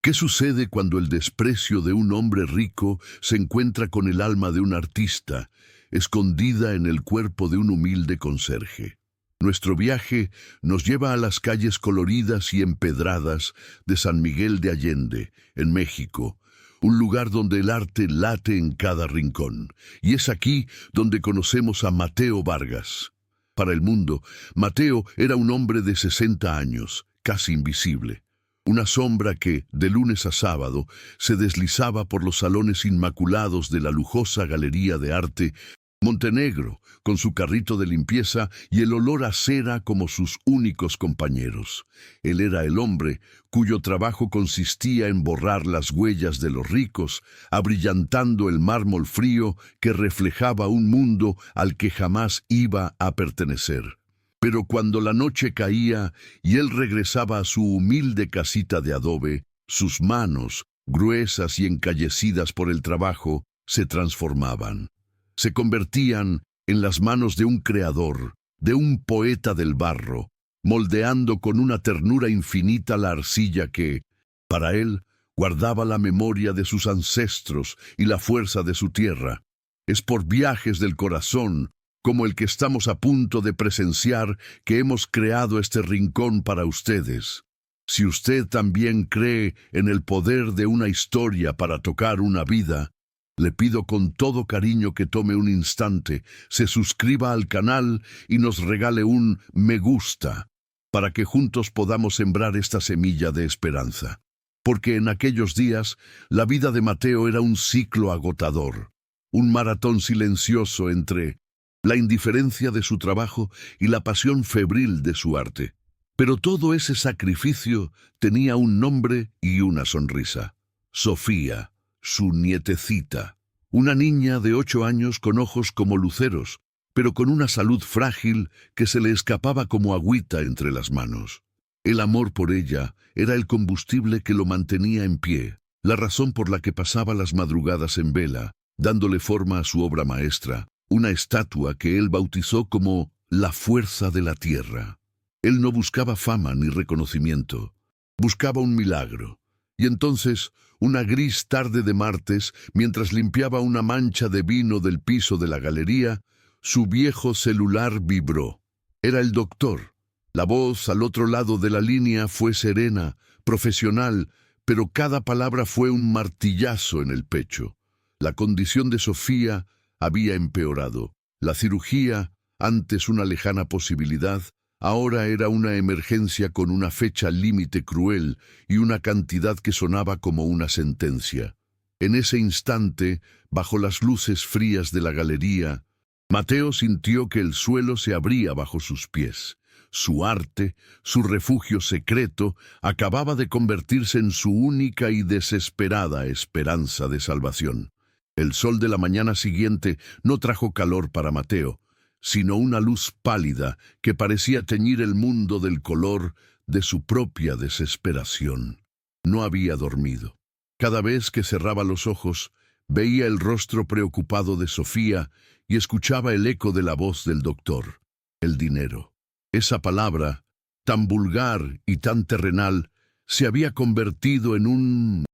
¿Qué sucede cuando el desprecio de un hombre rico se encuentra con el alma de un artista, escondida en el cuerpo de un humilde conserje? Nuestro viaje nos lleva a las calles coloridas y empedradas de San Miguel de Allende, en México, un lugar donde el arte late en cada rincón. Y es aquí donde conocemos a Mateo Vargas. Para el mundo, Mateo era un hombre de 60 años, casi invisible. Una sombra que, de lunes a sábado, se deslizaba por los salones inmaculados de la lujosa Galería de Arte Montenegro, con su carrito de limpieza y el olor a cera como sus únicos compañeros. Él era el hombre cuyo trabajo consistía en borrar las huellas de los ricos, abrillantando el mármol frío que reflejaba un mundo al que jamás iba a pertenecer. Pero cuando la noche caía y él regresaba a su humilde casita de adobe, sus manos, gruesas y encallecidas por el trabajo, se transformaban. Se convertían en las manos de un creador, de un poeta del barro, moldeando con una ternura infinita la arcilla que, para él, guardaba la memoria de sus ancestros y la fuerza de su tierra. Es por viajes del corazón, como el que estamos a punto de presenciar, que hemos creado este rincón para ustedes. Si usted también cree en el poder de una historia para tocar una vida, le pido con todo cariño que tome un instante, se suscriba al canal y nos regale un me gusta, para que juntos podamos sembrar esta semilla de esperanza. Porque en aquellos días, la vida de Mateo era un ciclo agotador, un maratón silencioso entre la indiferencia de su trabajo y la pasión febril de su arte. Pero todo ese sacrificio tenía un nombre y una sonrisa: Sofía, su nietecita, una niña de 8 años con ojos como luceros, pero con una salud frágil que se le escapaba como agüita entre las manos. El amor por ella era el combustible que lo mantenía en pie, la razón por la que pasaba las madrugadas en vela, dándole forma a su obra maestra, una estatua que él bautizó como la fuerza de la tierra. Él no buscaba fama ni reconocimiento, buscaba un milagro. Y entonces, una gris tarde de martes, mientras limpiaba una mancha de vino del piso de la galería, su viejo celular vibró. Era el doctor. La voz al otro lado de la línea fue serena, profesional, pero cada palabra fue un martillazo en el pecho. La condición de Sofía había empeorado. La cirugía, antes una lejana posibilidad, ahora era una emergencia con una fecha límite cruel y una cantidad que sonaba como una sentencia. En ese instante, bajo las luces frías de la galería, Mateo sintió que el suelo se abría bajo sus pies. Su arte, su refugio secreto, acababa de convertirse en su única y desesperada esperanza de salvación. El sol de la mañana siguiente no trajo calor para Mateo, sino una luz pálida que parecía teñir el mundo del color de su propia desesperación. No había dormido. Cada vez que cerraba los ojos, veía el rostro preocupado de Sofía y escuchaba el eco de la voz del doctor. El dinero. Esa palabra, tan vulgar y tan terrenal, se había convertido en un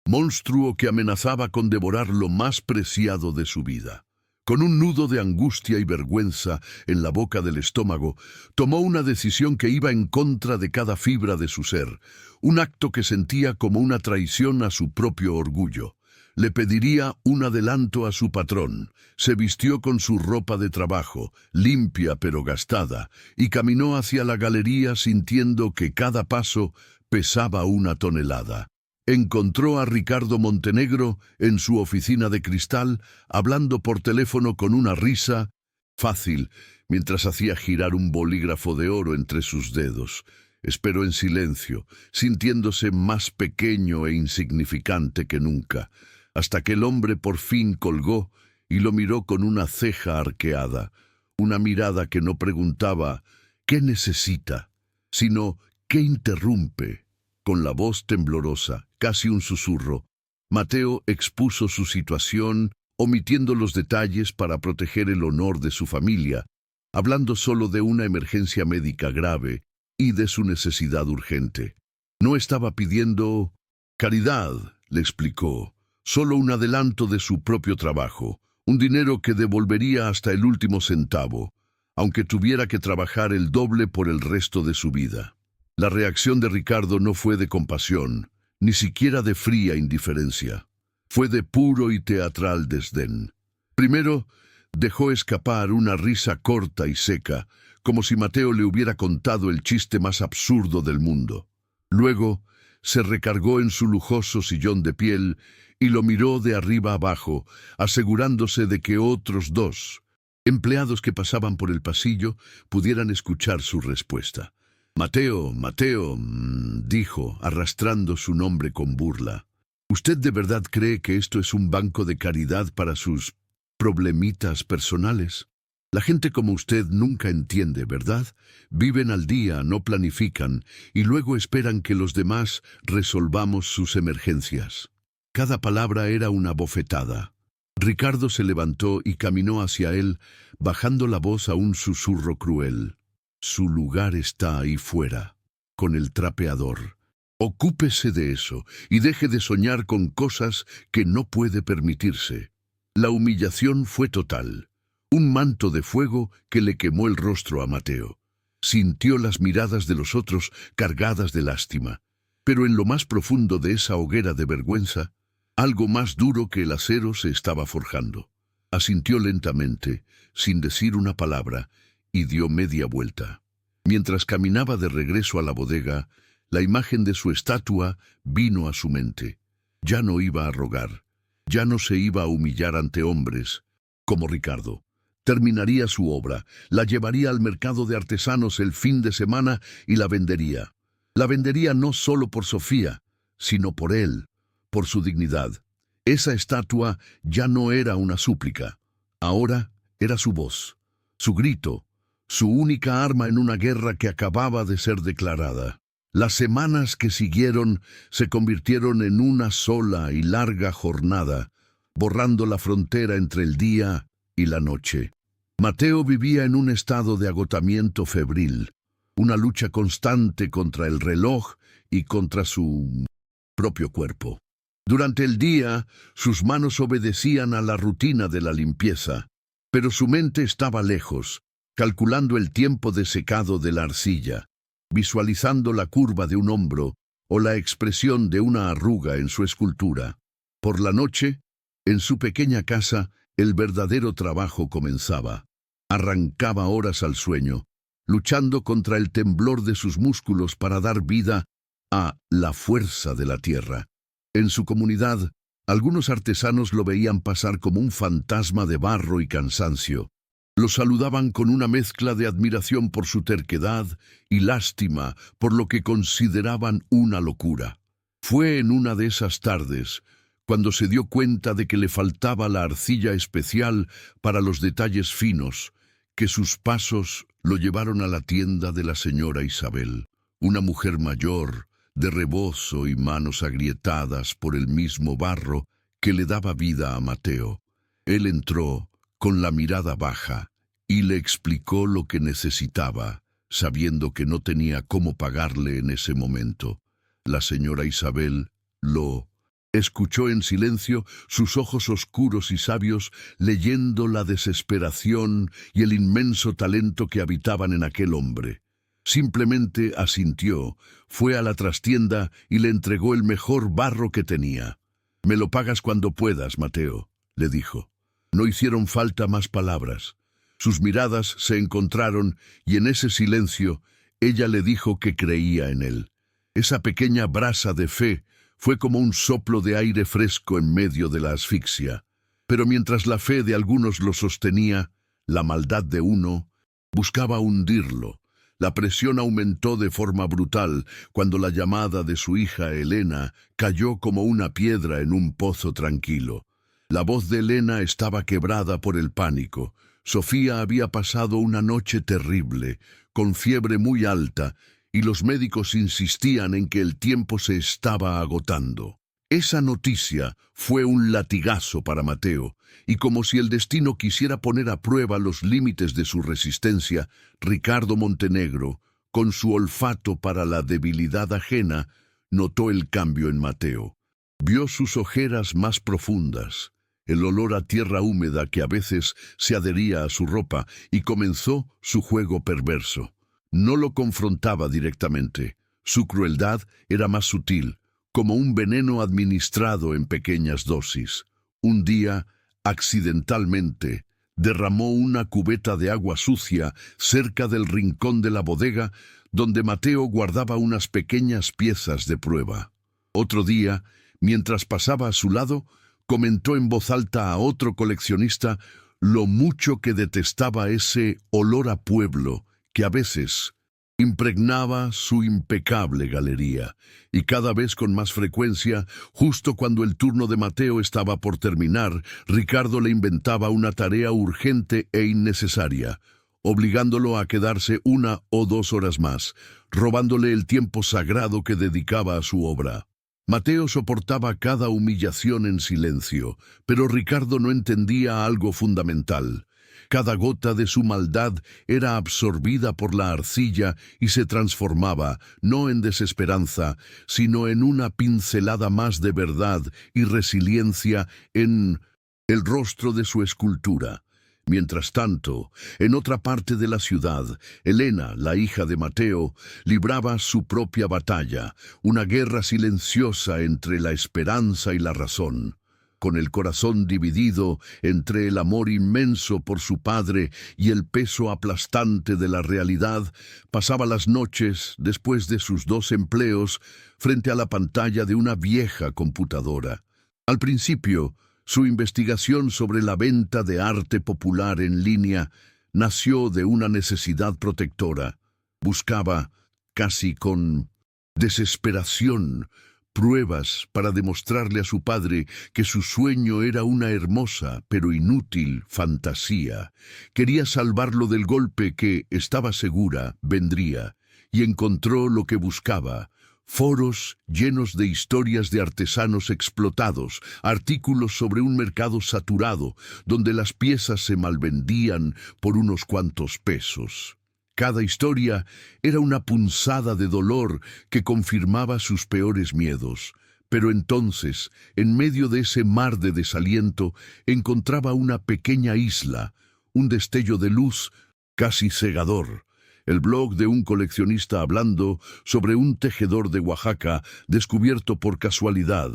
monstruo que amenazaba con devorar lo más preciado de su vida. Con un nudo de angustia y vergüenza en la boca del estómago, tomó una decisión que iba en contra de cada fibra de su ser, un acto que sentía como una traición a su propio orgullo. Le pediría un adelanto a su patrón, se vistió con su ropa de trabajo, limpia pero gastada, y caminó hacia la galería sintiendo que cada paso pesaba una tonelada. Encontró a Ricardo Montenegro en su oficina de cristal, hablando por teléfono con una risa fácil, mientras hacía girar un bolígrafo de oro entre sus dedos. Esperó en silencio, sintiéndose más pequeño e insignificante que nunca, hasta que el hombre por fin colgó y lo miró con una ceja arqueada, una mirada que no preguntaba «¿Qué necesita?», sino «¿Qué interrumpe?». Con la voz temblorosa, casi un susurro, Mateo expuso su situación, omitiendo los detalles para proteger el honor de su familia, hablando solo de una emergencia médica grave y de su necesidad urgente. No estaba pidiendo Caridad, le explicó, solo un adelanto de su propio trabajo, un dinero que devolvería hasta el último centavo, aunque tuviera que trabajar el doble por el resto de su vida. La reacción de Ricardo no fue de compasión, ni siquiera de fría indiferencia. Fue de puro y teatral desdén. Primero, dejó escapar una risa corta y seca, como si Mateo le hubiera contado el chiste más absurdo del mundo. Luego, se recargó en su lujoso sillón de piel y lo miró de arriba abajo, asegurándose de que otros dos empleados que pasaban por el pasillo pudieran escuchar su respuesta. «Mateo, Mateo», dijo, arrastrando su nombre con burla. «¿Usted de verdad cree que esto es un banco de caridad para sus problemitas personales? La gente como usted nunca entiende, ¿verdad? Viven al día, no planifican, y luego esperan que los demás resolvamos sus emergencias». Cada palabra era una bofetada. Ricardo se levantó y caminó hacia él, bajando la voz a un susurro cruel. «Su lugar está ahí fuera, con el trapeador. Ocúpese de eso y deje de soñar con cosas que no puede permitirse». La humillación fue total. Un manto de fuego que le quemó el rostro a Mateo. Sintió las miradas de los otros cargadas de lástima. Pero en lo más profundo de esa hoguera de vergüenza, algo más duro que el acero se estaba forjando. Asintió lentamente, sin decir una palabra, y dio media vuelta. Mientras caminaba de regreso a la bodega, la imagen de su estatua vino a su mente. Ya no iba a rogar, ya no se iba a humillar ante hombres, como Ricardo. Terminaría su obra, la llevaría al mercado de artesanos el fin de semana y la vendería. La vendería no solo por Sofía, sino por él, por su dignidad. Esa estatua ya no era una súplica, ahora era su voz, su grito, su única arma en una guerra que acababa de ser declarada. Las semanas que siguieron se convirtieron en una sola y larga jornada, borrando la frontera entre el día y la noche. Mateo vivía en un estado de agotamiento febril, una lucha constante contra el reloj y contra su propio cuerpo. Durante el día, sus manos obedecían a la rutina de la limpieza, pero su mente estaba lejos, calculando el tiempo de secado de la arcilla, visualizando la curva de un hombro o la expresión de una arruga en su escultura. Por la noche, en su pequeña casa, el verdadero trabajo comenzaba. Arrancaba horas al sueño, luchando contra el temblor de sus músculos para dar vida a la fuerza de la tierra. En su comunidad, algunos artesanos lo veían pasar como un fantasma de barro y cansancio. Lo saludaban con una mezcla de admiración por su terquedad y lástima por lo que consideraban una locura. Fue en una de esas tardes cuando se dio cuenta de que le faltaba la arcilla especial para los detalles finos, que sus pasos lo llevaron a la tienda de la señora Isabel, una mujer mayor, de rebozo y manos agrietadas por el mismo barro que le daba vida a Mateo. Él entró con la mirada baja y le explicó lo que necesitaba, sabiendo que no tenía cómo pagarle en ese momento. La señora Isabel lo escuchó en silencio, sus ojos oscuros y sabios leyendo la desesperación y el inmenso talento que habitaban en aquel hombre. Simplemente asintió, fue a la trastienda y le entregó el mejor barro que tenía. «Me lo pagas cuando puedas, Mateo», le dijo. No hicieron falta más palabras. Sus miradas se encontraron y en ese silencio ella le dijo que creía en él. Esa pequeña brasa de fe fue como un soplo de aire fresco en medio de la asfixia. Pero mientras la fe de algunos lo sostenía, la maldad de uno buscaba hundirlo. La presión aumentó de forma brutal cuando la llamada de su hija Elena cayó como una piedra en un pozo tranquilo. La voz de Elena estaba quebrada por el pánico. Sofía había pasado una noche terrible, con fiebre muy alta, y los médicos insistían en que el tiempo se estaba agotando. Esa noticia fue un latigazo para Mateo, y como si el destino quisiera poner a prueba los límites de su resistencia, Ricardo Montenegro, con su olfato para la debilidad ajena, notó el cambio en Mateo. Vio sus ojeras más profundas, el olor a tierra húmeda que a veces se adhería a su ropa, y comenzó su juego perverso. No lo confrontaba directamente. Su crueldad era más sutil, como un veneno administrado en pequeñas dosis. Un día, accidentalmente, derramó una cubeta de agua sucia cerca del rincón de la bodega donde Mateo guardaba unas pequeñas piezas de prueba. Otro día, mientras pasaba a su lado, comentó en voz alta a otro coleccionista lo mucho que detestaba ese olor a pueblo que a veces impregnaba su impecable galería, y cada vez con más frecuencia, justo cuando el turno de Mateo estaba por terminar, Ricardo le inventaba una tarea urgente e innecesaria, obligándolo a quedarse 1 o 2 horas más, robándole el tiempo sagrado que dedicaba a su obra. Mateo soportaba cada humillación en silencio, pero Ricardo no entendía algo fundamental. Cada gota de su maldad era absorbida por la arcilla y se transformaba, no en desesperanza, sino en una pincelada más de verdad y resiliencia en el rostro de su escultura. Mientras tanto, en otra parte de la ciudad, Elena, la hija de Mateo, libraba su propia batalla, una guerra silenciosa entre la esperanza y la razón. Con el corazón dividido entre el amor inmenso por su padre y el peso aplastante de la realidad, pasaba las noches, después de sus 2 empleos, frente a la pantalla de una vieja computadora. Al principio, su investigación sobre la venta de arte popular en línea nació de una necesidad protectora. Buscaba, casi con desesperación, pruebas para demostrarle a su padre que su sueño era una hermosa pero inútil fantasía. Quería salvarlo del golpe que, estaba segura, vendría, y encontró lo que buscaba: foros llenos de historias de artesanos explotados, artículos sobre un mercado saturado, donde las piezas se malvendían por unos cuantos pesos. Cada historia era una punzada de dolor que confirmaba sus peores miedos. Pero entonces, en medio de ese mar de desaliento, encontraba una pequeña isla, un destello de luz casi cegador. El blog de un coleccionista hablando sobre un tejedor de Oaxaca descubierto por casualidad.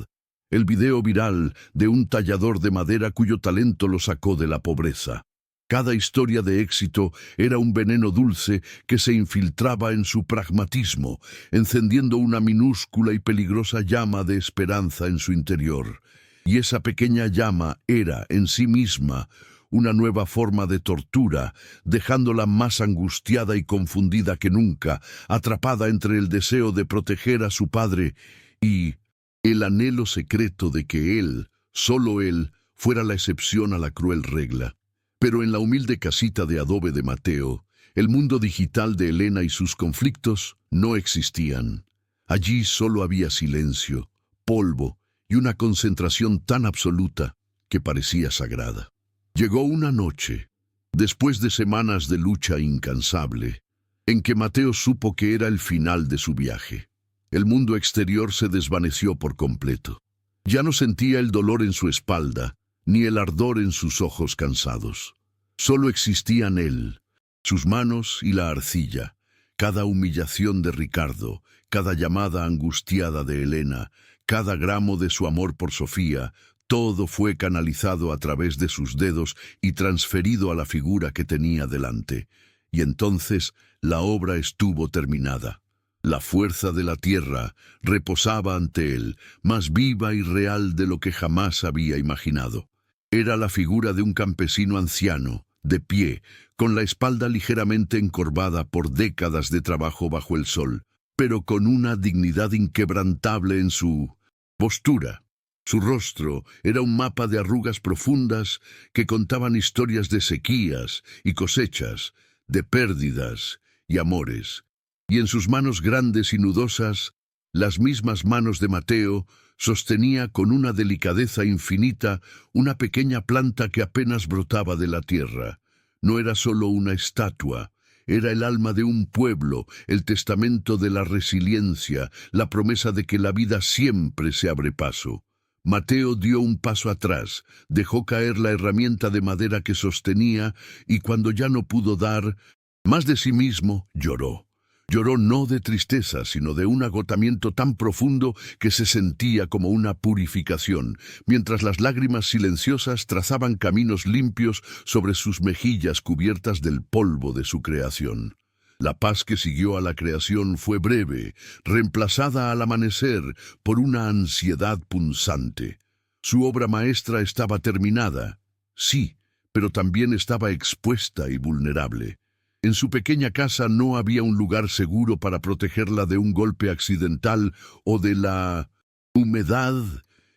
El video viral de un tallador de madera cuyo talento lo sacó de la pobreza. Cada historia de éxito era un veneno dulce que se infiltraba en su pragmatismo, encendiendo una minúscula y peligrosa llama de esperanza en su interior. Y esa pequeña llama era, en sí misma, una nueva forma de tortura, dejándola más angustiada y confundida que nunca, atrapada entre el deseo de proteger a su padre y el anhelo secreto de que él, solo él, fuera la excepción a la cruel regla. Pero en la humilde casita de adobe de Mateo, el mundo digital de Elena y sus conflictos no existían. Allí solo había silencio, polvo y una concentración tan absoluta que parecía sagrada. Llegó una noche, después de semanas de lucha incansable, en que Mateo supo que era el final de su viaje. El mundo exterior se desvaneció por completo. Ya no sentía el dolor en su espalda, ni el ardor en sus ojos cansados. Solo existían él, sus manos y la arcilla, cada humillación de Ricardo, cada llamada angustiada de Elena, cada gramo de su amor por Sofía. Todo fue canalizado a través de sus dedos y transferido a la figura que tenía delante. Y entonces la obra estuvo terminada. La fuerza de la tierra reposaba ante él, más viva y real de lo que jamás había imaginado. Era la figura de un campesino anciano, de pie, con la espalda ligeramente encorvada por décadas de trabajo bajo el sol, pero con una dignidad inquebrantable en su postura. Su rostro era un mapa de arrugas profundas que contaban historias de sequías y cosechas, de pérdidas y amores. Y en sus manos grandes y nudosas, las mismas manos de Mateo, sostenía con una delicadeza infinita una pequeña planta que apenas brotaba de la tierra. No era solo una estatua, Era el alma de un pueblo, el testamento de la resiliencia, la promesa de que la vida siempre se abre paso. Mateo dio un paso atrás, dejó caer la herramienta de madera que sostenía y cuando ya no pudo dar más de sí mismo, lloró. Lloró no de tristeza, sino de un agotamiento tan profundo que se sentía como una purificación, mientras las lágrimas silenciosas trazaban caminos limpios sobre sus mejillas cubiertas del polvo de su creación. La paz que siguió a la creación fue breve, reemplazada al amanecer por una ansiedad punzante. Su obra maestra estaba terminada, sí, pero también estaba expuesta y vulnerable. En su pequeña casa no había un lugar seguro para protegerla de un golpe accidental o de la humedad.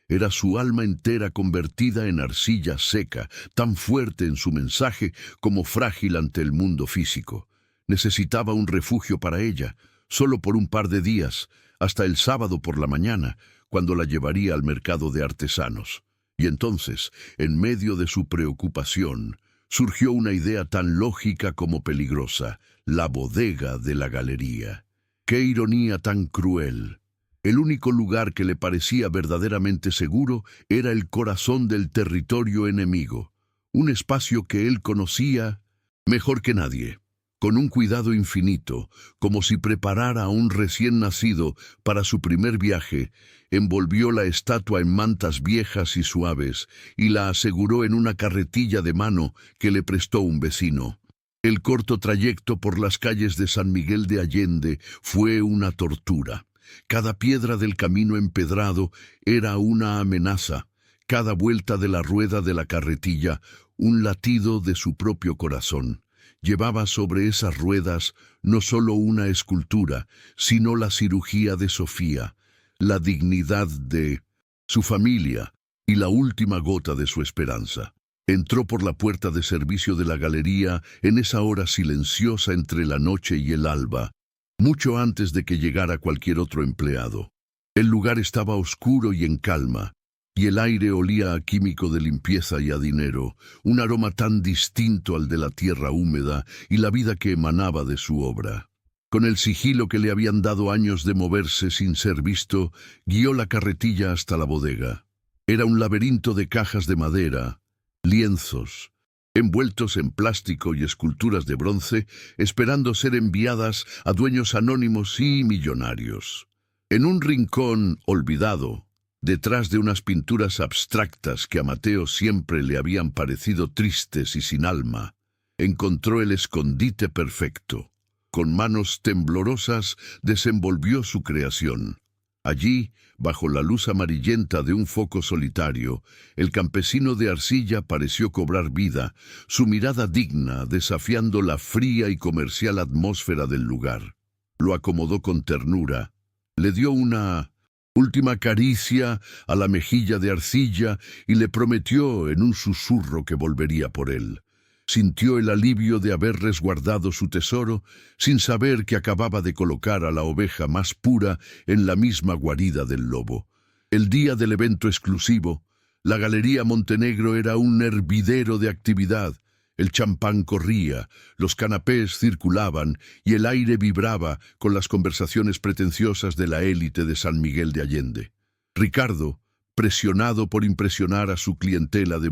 Era su alma entera convertida en arcilla seca, tan fuerte en su mensaje como frágil ante el mundo físico. Necesitaba un refugio para ella, solo por un par de días, hasta el sábado por la mañana, cuando la llevaría al mercado de artesanos. Y entonces, en medio de su preocupación, surgió una idea tan lógica como peligrosa: la bodega de la galería. ¡Qué ironía tan cruel! El único lugar que le parecía verdaderamente seguro era el corazón del territorio enemigo, un espacio que él conocía mejor que nadie. Con un cuidado infinito, como si preparara a un recién nacido para su primer viaje, envolvió la estatua en mantas viejas y suaves y la aseguró en una carretilla de mano que le prestó un vecino. El corto trayecto por las calles de San Miguel de Allende fue una tortura. Cada piedra del camino empedrado era una amenaza, cada vuelta de la rueda de la carretilla un latido de su propio corazón. Llevaba sobre esas ruedas no solo una escultura, sino la cirugía de Sofía, la dignidad de su familia y la última gota de su esperanza. Entró por la puerta de servicio de la galería en esa hora silenciosa entre la noche y el alba, mucho antes de que llegara cualquier otro empleado. El lugar estaba oscuro y en calma, y el aire olía a químico de limpieza y a dinero, un aroma tan distinto al de la tierra húmeda y la vida que emanaba de su obra. Con el sigilo que le habían dado años de moverse sin ser visto, guió la carretilla hasta la bodega. Era un laberinto de cajas de madera, lienzos, envueltos en plástico y esculturas de bronce, esperando ser enviadas a dueños anónimos y millonarios. En un rincón olvidado, detrás de unas pinturas abstractas que a Mateo siempre le habían parecido tristes y sin alma, encontró el escondite perfecto. Con manos temblorosas desenvolvió su creación. Allí, bajo la luz amarillenta de un foco solitario, el campesino de arcilla pareció cobrar vida, su mirada digna desafiando la fría y comercial atmósfera del lugar. Lo acomodó con ternura, le dio una última caricia a la mejilla de arcilla y le prometió en un susurro que volvería por él. Sintió el alivio de haber resguardado su tesoro sin saber que acababa de colocar a la oveja más pura en la misma guarida del lobo. El día del evento exclusivo, la Galería Montenegro era un hervidero de actividad. El champán corría, los canapés circulaban y el aire vibraba con las conversaciones pretenciosas de la élite de San Miguel de Allende. Ricardo, presionado por impresionar a su clientela de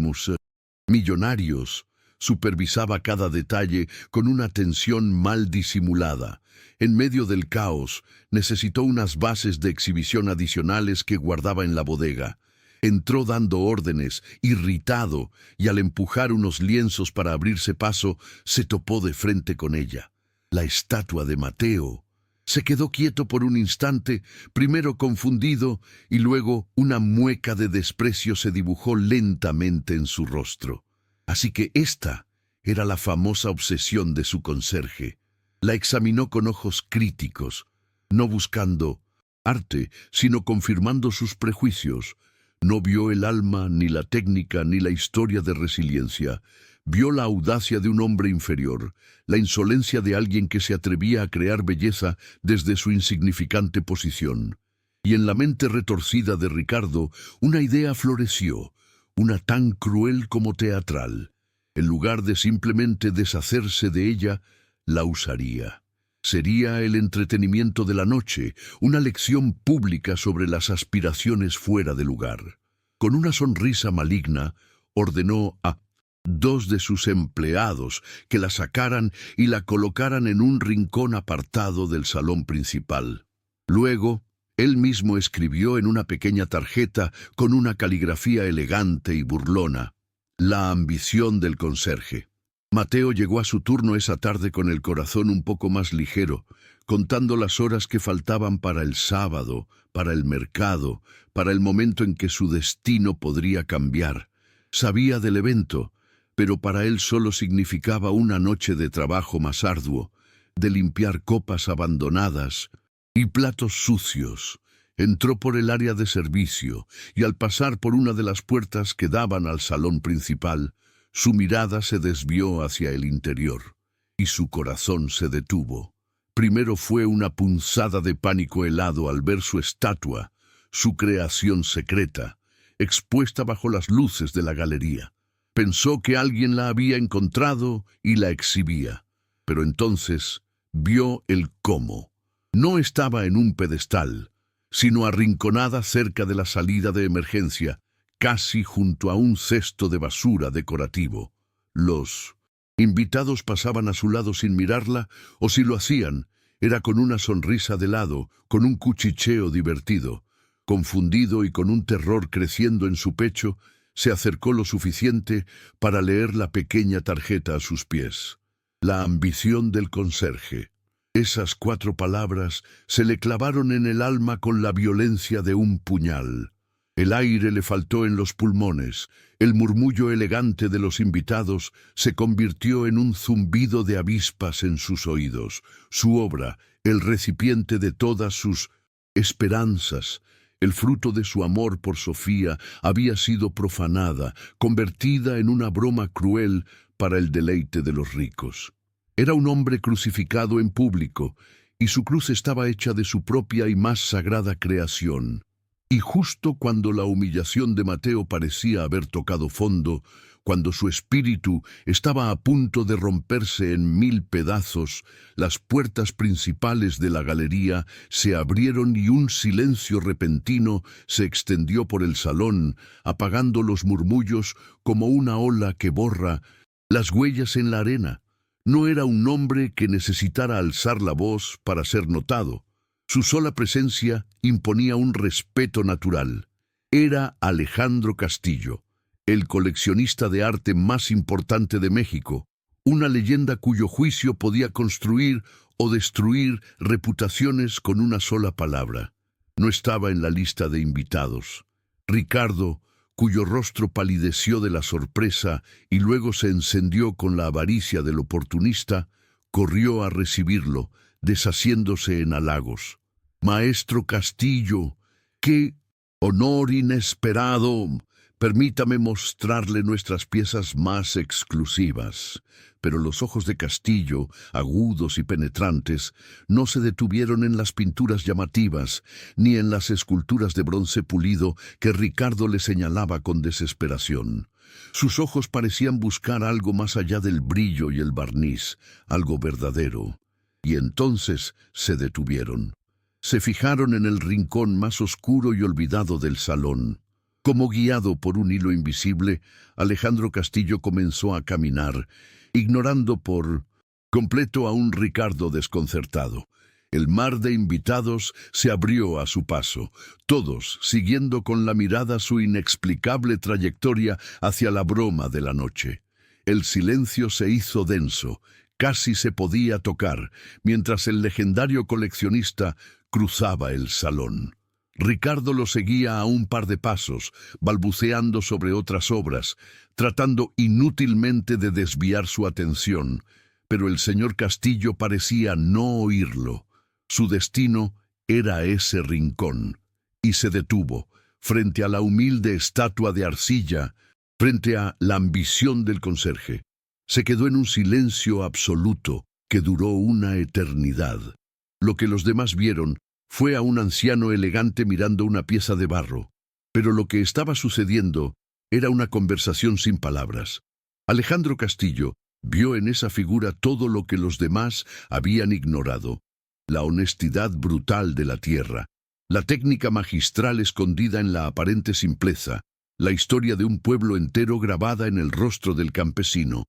millonarios, supervisaba cada detalle con una atención mal disimulada. En medio del caos, necesitó unas bases de exhibición adicionales que guardaba en la bodega. Entró dando órdenes, irritado, y al empujar unos lienzos para abrirse paso, se topó de frente con ella. La estatua de Mateo. Se quedó quieto por un instante, primero confundido, y luego una mueca de desprecio se dibujó lentamente en su rostro. Así que esta era la famosa obsesión de su conserje. La examinó con ojos críticos, no buscando arte, sino confirmando sus prejuicios. No vio el alma, ni la técnica, ni la historia de resiliencia. Vio la audacia de un hombre inferior, la insolencia de alguien que se atrevía a crear belleza desde su insignificante posición. Y en la mente retorcida de Ricardo, una idea floreció, una tan cruel como teatral. En lugar de simplemente deshacerse de ella, la usaría. Sería el entretenimiento de la noche, una lección pública sobre las aspiraciones fuera de lugar. Con una sonrisa maligna, ordenó a 2 de sus empleados que la sacaran y la colocaran en un rincón apartado del salón principal. Luego, él mismo escribió en una pequeña tarjeta con una caligrafía elegante y burlona: la ambición del conserje. Mateo llegó a su turno esa tarde con el corazón un poco más ligero, contando las horas que faltaban para el sábado, para el mercado, para el momento en que su destino podría cambiar. Sabía del evento, pero para él solo significaba una noche de trabajo más arduo, de limpiar copas abandonadas y platos sucios. Entró por el área de servicio y al pasar por una de las puertas que daban al salón principal, su mirada se desvió hacia el interior y su corazón se detuvo. Primero fue una punzada de pánico helado al ver su estatua, su creación secreta, expuesta bajo las luces de la galería. Pensó que alguien la había encontrado y la exhibía, pero entonces vio el cómo. No estaba en un pedestal, sino arrinconada cerca de la salida de emergencia, casi junto a un cesto de basura decorativo. Los invitados pasaban a su lado sin mirarla, o si lo hacían, era con una sonrisa de lado, con un cuchicheo divertido. Confundido y con un terror creciendo en su pecho, se acercó lo suficiente para leer la pequeña tarjeta a sus pies. La ambición del conserje. Esas 4 palabras se le clavaron en el alma con la violencia de un puñal. El aire le faltó en los pulmones. El murmullo elegante de los invitados se convirtió en un zumbido de avispas en sus oídos. Su obra, el recipiente de todas sus esperanzas, el fruto de su amor por Sofía, había sido profanada, convertida en una broma cruel para el deleite de los ricos. Era un hombre crucificado en público, y su cruz estaba hecha de su propia y más sagrada creación. Y justo cuando la humillación de Mateo parecía haber tocado fondo, cuando su espíritu estaba a punto de romperse en 1000 pedazos, las puertas principales de la galería se abrieron y un silencio repentino se extendió por el salón, apagando los murmullos como una ola que borra las huellas en la arena. No era un hombre que necesitara alzar la voz para ser notado. Su sola presencia imponía un respeto natural. Era Alejandro Castillo, el coleccionista de arte más importante de México, una leyenda cuyo juicio podía construir o destruir reputaciones con una sola palabra. No estaba en la lista de invitados. Ricardo, cuyo rostro palideció de la sorpresa y luego se encendió con la avaricia del oportunista, corrió a recibirlo, deshaciéndose en halagos. «Maestro Castillo, qué honor inesperado. Permítame mostrarle nuestras piezas más exclusivas». Pero los ojos de Castillo, agudos y penetrantes, no se detuvieron en las pinturas llamativas, ni en las esculturas de bronce pulido que Ricardo le señalaba con desesperación. Sus ojos parecían buscar algo más allá del brillo y el barniz, algo verdadero. Y entonces se detuvieron. Se fijaron en el rincón más oscuro y olvidado del salón. Como guiado por un hilo invisible, Alejandro Castillo comenzó a caminar, ignorando por completo a un Ricardo desconcertado. El mar de invitados se abrió a su paso, todos siguiendo con la mirada su inexplicable trayectoria hacia la broma de la noche. El silencio se hizo denso, casi se podía tocar, mientras el legendario coleccionista cruzaba el salón. Ricardo lo seguía a un par de pasos, balbuceando sobre otras obras, tratando inútilmente de desviar su atención, pero el señor Castillo parecía no oírlo. Su destino era ese rincón, y se detuvo, frente a la humilde estatua de arcilla, frente a la ambición del conserje. Se quedó en un silencio absoluto que duró una eternidad. Lo que los demás vieron fue a un anciano elegante mirando una pieza de barro, pero lo que estaba sucediendo era una conversación sin palabras. Alejandro Castillo Vio en esa figura todo lo que los demás habían ignorado: la honestidad brutal de la tierra, la técnica magistral escondida en la aparente simpleza, la historia de un pueblo entero grabada en el rostro del campesino.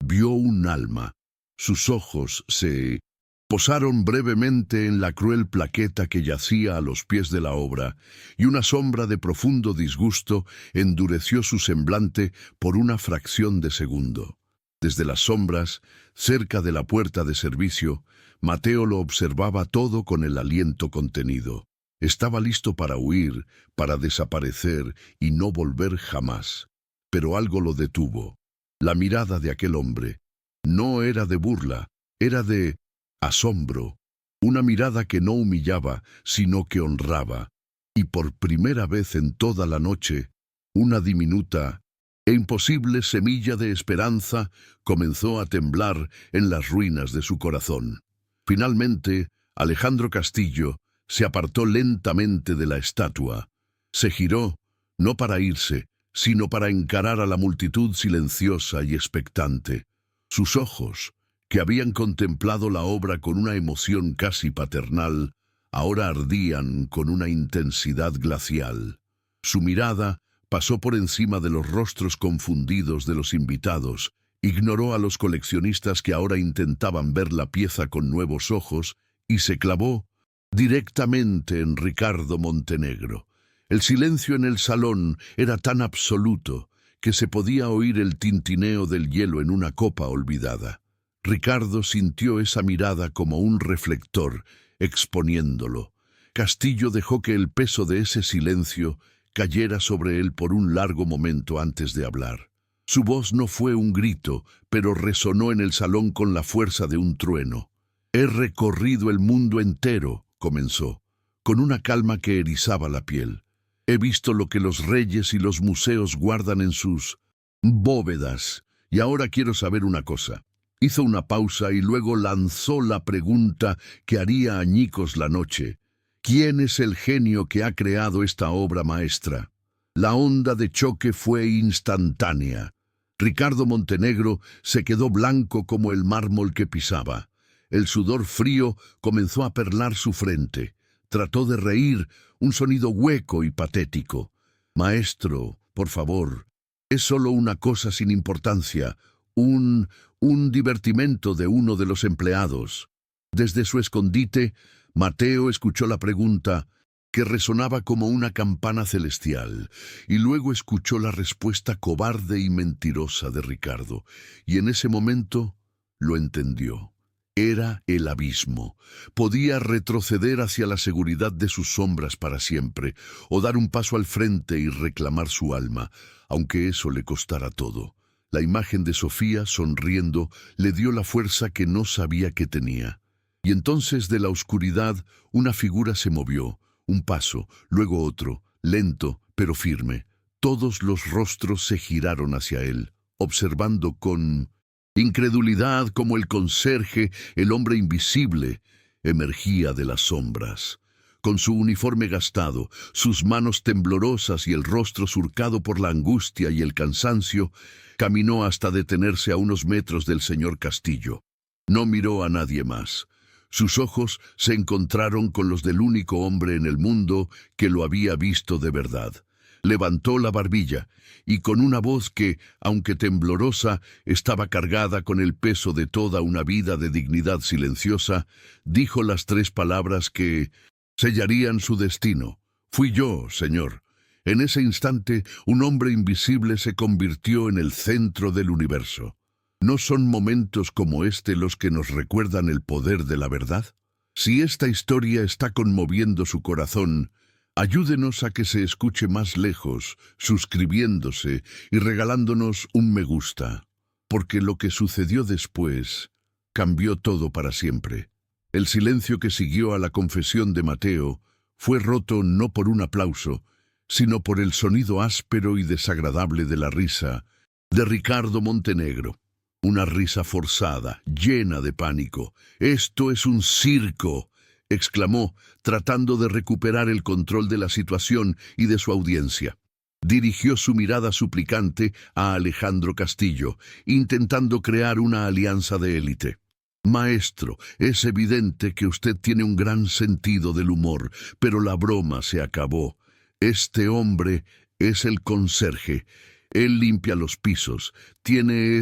Vio un alma. Sus ojos se posaron brevemente en la cruel plaqueta que yacía a los pies de la obra, y una sombra de profundo disgusto endureció su semblante por una fracción de segundo. Desde las sombras, cerca de la puerta de servicio, Mateo lo observaba todo con el aliento contenido. Estaba listo para huir, para desaparecer y no volver jamás. Pero algo lo detuvo. La mirada de aquel hombre no era de burla, era de asombro. Una mirada que no humillaba, sino que honraba. Y por primera vez en toda la noche, una diminuta e imposible semilla de esperanza comenzó a temblar en las ruinas de su corazón. Finalmente, Alejandro Castillo se apartó lentamente de la estatua. Se giró, no para irse, sino para encarar a la multitud silenciosa y expectante. Sus ojos, que habían contemplado la obra con una emoción casi paternal, ahora ardían con una intensidad glacial. Su mirada pasó por encima de los rostros confundidos de los invitados, ignoró a los coleccionistas que ahora intentaban ver la pieza con nuevos ojos y se clavó directamente en Ricardo Montenegro. El silencio en el salón era tan absoluto que se podía oír el tintineo del hielo en una copa olvidada. Ricardo sintió esa mirada como un reflector, exponiéndolo. Castillo dejó que el peso de ese silencio cayera sobre él por un largo momento antes de hablar. Su voz no fue un grito, pero resonó en el salón con la fuerza de un trueno. «He recorrido el mundo entero», comenzó, con una calma que erizaba la piel. «He visto lo que los reyes y los museos guardan en sus bóvedas, y ahora quiero saber una cosa». Hizo una pausa y luego lanzó la pregunta que haría añicos la noche. ¿Quién es el genio que ha creado esta obra maestra? La onda de choque fue instantánea. Ricardo Montenegro se quedó blanco como el mármol que pisaba. El sudor frío comenzó a perlar su frente. Trató de reír, un sonido hueco y patético. «Maestro, por favor, es solo una cosa sin importancia, un divertimento de uno de los empleados». Desde su escondite, Mateo escuchó la pregunta, que resonaba como una campana celestial, y luego escuchó la respuesta cobarde y mentirosa de Ricardo, y en ese momento lo entendió. Era el abismo. Podía retroceder hacia la seguridad de sus sombras para siempre, o dar un paso al frente y reclamar su alma, aunque eso le costara todo. La imagen de Sofía, sonriendo, le dio la fuerza que no sabía que tenía. Y entonces de la oscuridad una figura se movió, un paso, luego otro, lento pero firme. Todos los rostros se giraron hacia él, observando con incredulidad como el conserje, el hombre invisible, emergía de las sombras. Con su uniforme gastado, sus manos temblorosas y el rostro surcado por la angustia y el cansancio, caminó hasta detenerse a unos metros del señor Castillo. No miró a nadie más. Sus ojos se encontraron con los del único hombre en el mundo que lo había visto de verdad. Levantó la barbilla y con una voz que, aunque temblorosa, estaba cargada con el peso de toda una vida de dignidad silenciosa, dijo las 3 palabras que sellarían su destino. «Fui yo, señor». En ese instante, un hombre invisible se convirtió en el centro del universo. ¿No son momentos como este los que nos recuerdan el poder de la verdad? Si esta historia está conmoviendo su corazón, ayúdenos a que se escuche más lejos, suscribiéndose y regalándonos un me gusta, porque lo que sucedió después cambió todo para siempre. El silencio que siguió a la confesión de Mateo fue roto no por un aplauso, sino por el sonido áspero y desagradable de la risa de Ricardo Montenegro. Una risa forzada, llena de pánico. «Esto es un circo», exclamó, tratando de recuperar el control de la situación y de su audiencia. Dirigió su mirada suplicante a Alejandro Castillo, intentando crear una alianza de élite. Maestro, es evidente que usted tiene un gran sentido del humor, pero la broma se acabó. Este hombre es el conserje. Él limpia los pisos. Tiene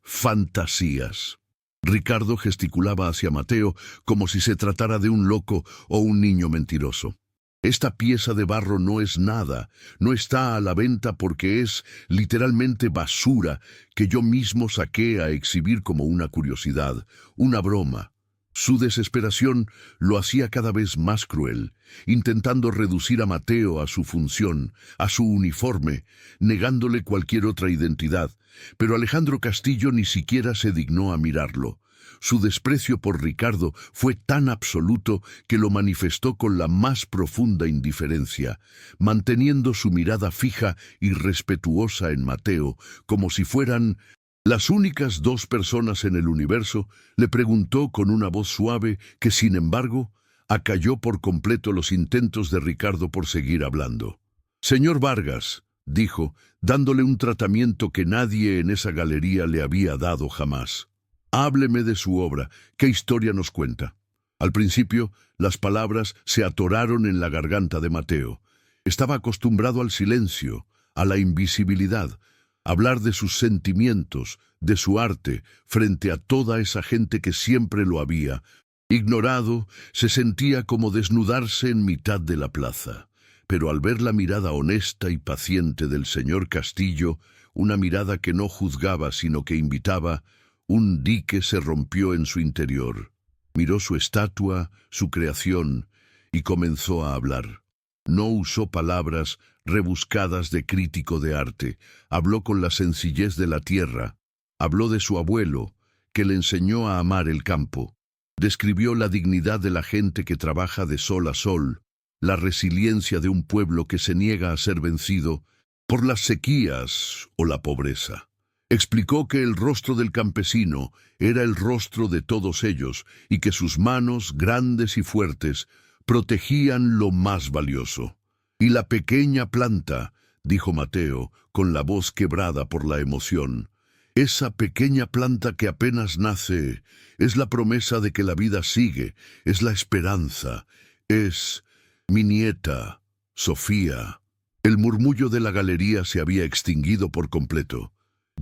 fantasías. Ricardo gesticulaba hacia Mateo como si se tratara de un loco o un niño mentiroso. Esta pieza de barro no es nada, no está a la venta porque es literalmente basura que yo mismo saqué a exhibir como una curiosidad, una broma. Su desesperación lo hacía cada vez más cruel, intentando reducir a Mateo a su función, a su uniforme, negándole cualquier otra identidad, pero Alejandro Castillo ni siquiera se dignó a mirarlo. Su desprecio por Ricardo fue tan absoluto que lo manifestó con la más profunda indiferencia, manteniendo su mirada fija y respetuosa en Mateo, como si fueran las únicas dos personas en el universo. Le preguntó con una voz suave que, sin embargo, acalló por completo los intentos de Ricardo por seguir hablando. «Señor Vargas», dijo, dándole un tratamiento que nadie en esa galería le había dado jamás. «Hábleme de su obra. ¿Qué historia nos cuenta?» Al principio, las palabras se atoraron en la garganta de Mateo. Estaba acostumbrado al silencio, a la invisibilidad, hablar de sus sentimientos, de su arte, frente a toda esa gente que siempre lo había ignorado. Se sentía como desnudarse en mitad de la plaza. Pero al ver la mirada honesta y paciente del señor Castillo, una mirada que no juzgaba sino que invitaba, un dique se rompió en su interior. Miró su estatua, su creación, y comenzó a hablar. No usó palabras rebuscadas de crítico de arte. Habló con la sencillez de la tierra. Habló de su abuelo, que le enseñó a amar el campo. Describió la dignidad de la gente que trabaja de sol a sol, la resiliencia de un pueblo que se niega a ser vencido por las sequías o la pobreza. Explicó que el rostro del campesino era el rostro de todos ellos y que sus manos, grandes y fuertes, protegían lo más valioso. «Y la pequeña planta», dijo Mateo, con la voz quebrada por la emoción, «esa pequeña planta que apenas nace, es la promesa de que la vida sigue, es la esperanza, es mi nieta, Sofía». El murmullo de la galería se había extinguido por completo.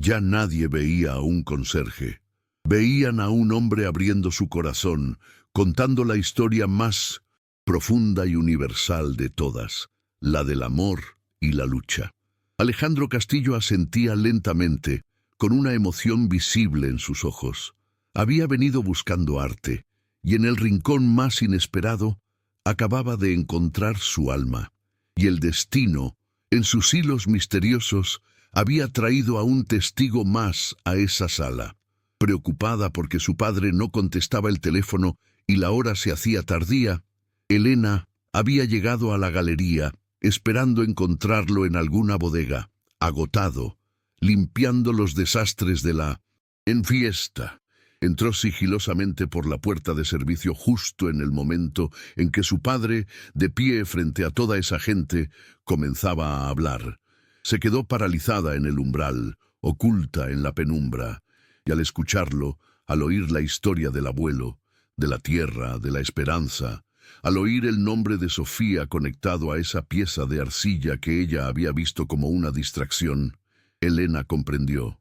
Ya nadie veía a un conserje. Veían a un hombre abriendo su corazón, contando la historia más profunda y universal de todas, la del amor y la lucha. Alejandro Castillo asentía lentamente, con una emoción visible en sus ojos. Había venido buscando arte, y en el rincón más inesperado acababa de encontrar su alma. Y el destino, en sus hilos misteriosos, había traído a un testigo más a esa sala. Preocupada porque su padre no contestaba el teléfono y la hora se hacía tardía, Elena había llegado a la galería, esperando encontrarlo en alguna bodega, agotado, limpiando los desastres de la fiesta. Entró sigilosamente por la puerta de servicio justo en el momento en que su padre, de pie frente a toda esa gente, comenzaba a hablar. Se quedó paralizada en el umbral, oculta en la penumbra, y al escucharlo, al oír la historia del abuelo, de la tierra, de la esperanza, al oír el nombre de Sofía conectado a esa pieza de arcilla que ella había visto como una distracción, Elena comprendió